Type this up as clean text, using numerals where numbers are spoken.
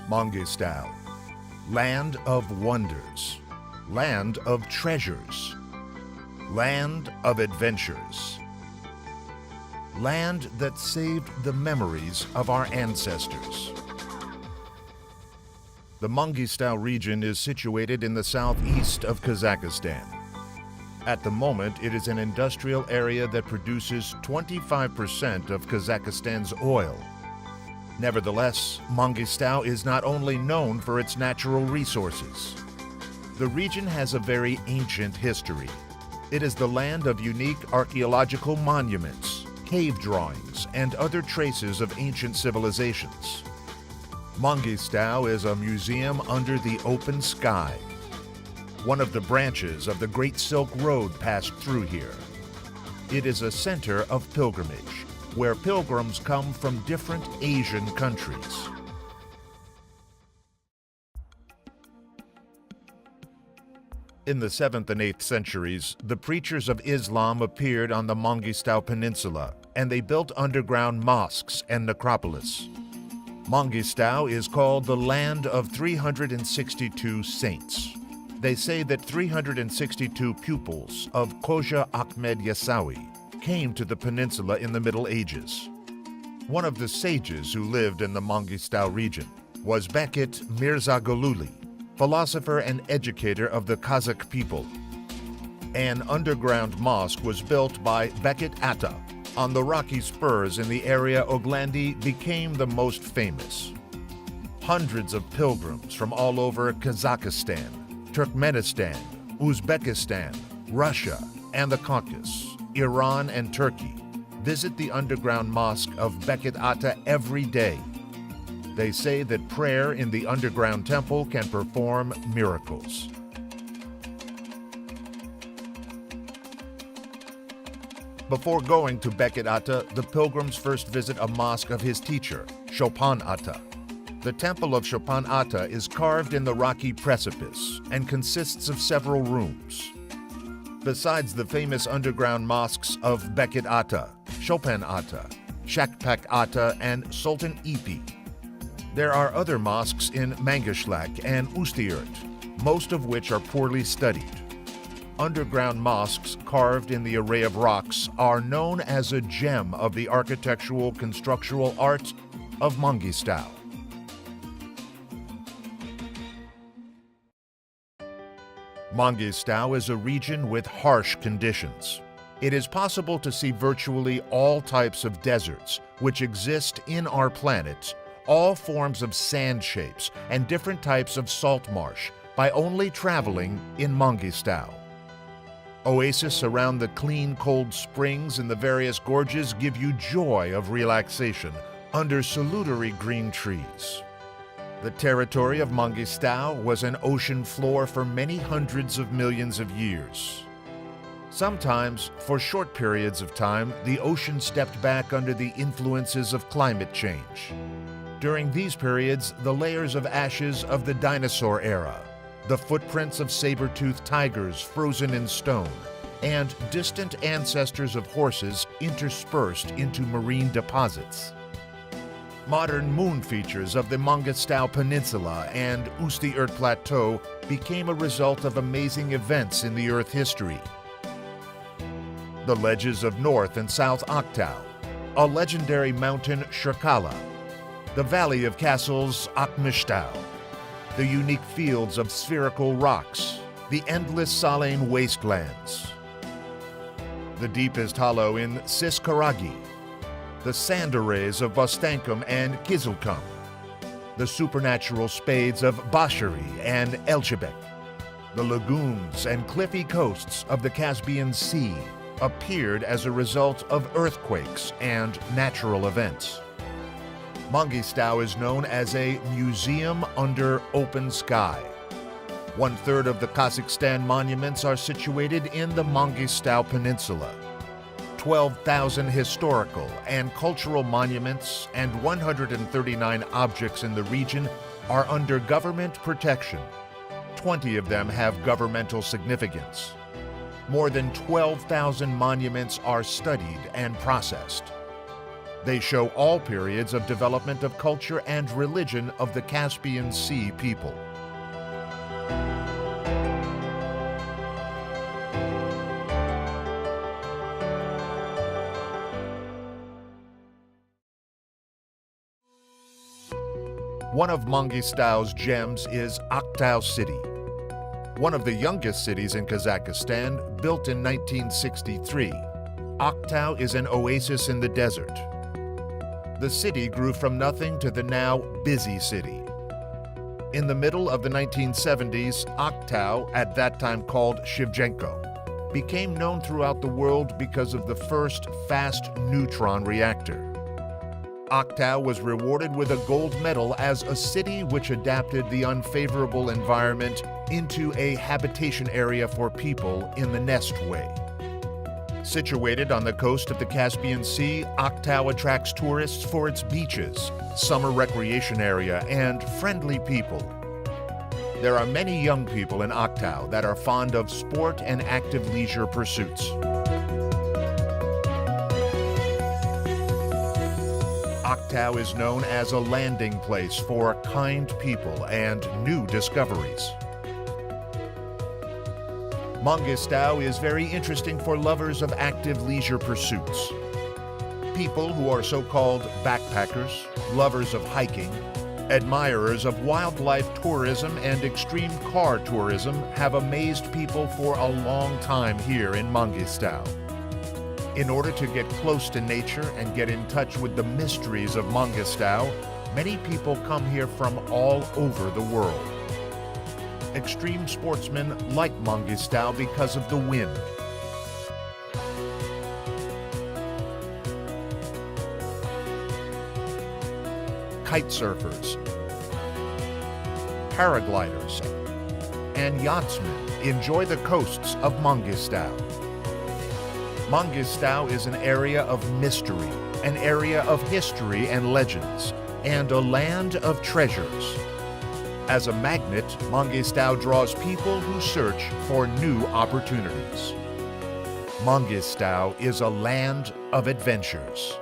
Mangystau, land of wonders, land of treasures, land of adventures, land that saved the memories of our ancestors. The Mangystau region is situated in the southeast of Kazakhstan. At the moment, it is an industrial area that produces 25% of Kazakhstan's oil. Nevertheless, Mangystau is not only known for its natural resources. The region has a very ancient history. It is the land of unique archaeological monuments, cave drawings, and other traces of ancient civilizations. Mangystau is a museum under the open sky. One of the branches of the Great Silk Road passed through here. It is a center of pilgrimage, where pilgrims come from different Asian countries. In the 7th and 8th centuries, the preachers of Islam appeared on the Mangystau Peninsula, and they built underground mosques and necropolis. Mangystau is called the land of 362 saints. They say that 362 pupils of Khoja Ahmed Yasawi came to the peninsula in the Middle Ages. One of the sages who lived in the Mangystau region was Bekit Mirzagaluli, philosopher and educator of the Kazakh people. An underground mosque was built by Bekit Ata on the rocky spurs in the area Oglandi became the most famous. Hundreds of pilgrims from all over Kazakhstan, Turkmenistan, Uzbekistan, Russia, and the Caucasus, Iran, and Turkey visit the underground mosque of Bekit Ata every day. They say that prayer in the underground temple can perform miracles. Before going to Bekit Ata, the pilgrims first visit a mosque of his teacher, Chopin Ata. The temple of Chopin Ata is carved in the rocky precipice and consists of several rooms. Besides the famous underground mosques of Bekit Ata, Chopin Ata, Shakpak Ata, and Sultan Ipi, there are other mosques in Mangyshlak and Ustyurt, most of which are poorly studied. Underground mosques carved in the array of rocks are known as a gem of the architectural constructural art of Mangystau. Mangystau is a region with harsh conditions. It is possible to see virtually all types of deserts which exist in our planet, all forms of sand shapes, and different types of salt marsh by only traveling in Mangystau. Oases around the clean, cold springs in the various gorges give you joy of relaxation under salutary green trees. The territory of Mangystau was an ocean floor for many hundreds of millions of years. Sometimes, for short periods of time, the ocean stepped back under the influences of climate change. During these periods, the layers of ashes of the dinosaur era, the footprints of saber-toothed tigers frozen in stone, and distant ancestors of horses interspersed into marine deposits. Modern moon features of the Mangystau Peninsula and Ustyurt Plateau became a result of amazing events in the Earth history. The ledges of North and South Aktau, a legendary mountain Shirkala, the valley of castles Mangystau, the unique fields of spherical rocks, the endless saline wastelands, the deepest hollow in Siskaragi, the sand arrays of Bostankum and Kizilkum, the supernatural spades of Bashiri and Elchebek, the lagoons and cliffy coasts of the Caspian Sea appeared as a result of earthquakes and natural events. Mangystau is known as a museum under open sky. 1/3 of the Kazakhstan monuments are situated in the Mangystau Peninsula. 12,000 historical and cultural monuments and 139 objects in the region are under government protection. 20 of them have governmental significance. More than 12,000 monuments are studied and processed. They show all periods of development of culture and religion of the Caspian Sea people. One of Mangystau's gems is Aktau City. One of the youngest cities in Kazakhstan, built in 1963. Aktau is an oasis in the desert. The city grew from nothing to the now busy city. In the middle of the 1970s, Aktau, at that time called Shevchenko, became known throughout the world because of the first fast neutron reactor. Aktau was rewarded with a gold medal as a city which adapted the unfavorable environment into a habitation area for people in the nest way. Situated on the coast of the Caspian Sea, Aktau attracts tourists for its beaches, summer recreation area, and friendly people. There are many young people in Aktau that are fond of sport and active leisure pursuits. Aktau is known as a landing place for kind people and new discoveries. Mangystau is very interesting for lovers of active leisure pursuits. People who are so-called backpackers, lovers of hiking, admirers of wildlife tourism and extreme car tourism have amazed people for a long time here in Mangystau. In order to get close to nature and get in touch with the mysteries of Mangystau, many people come here from all over the world. Extreme sportsmen like Mangystau because of the wind. Kite surfers, paragliders, and yachtsmen enjoy the coasts of Mangystau. Mangystau is an area of mystery, an area of history and legends, and a land of treasures. As a magnet, Mangystau draws people who search for new opportunities. Mangystau is a land of adventures.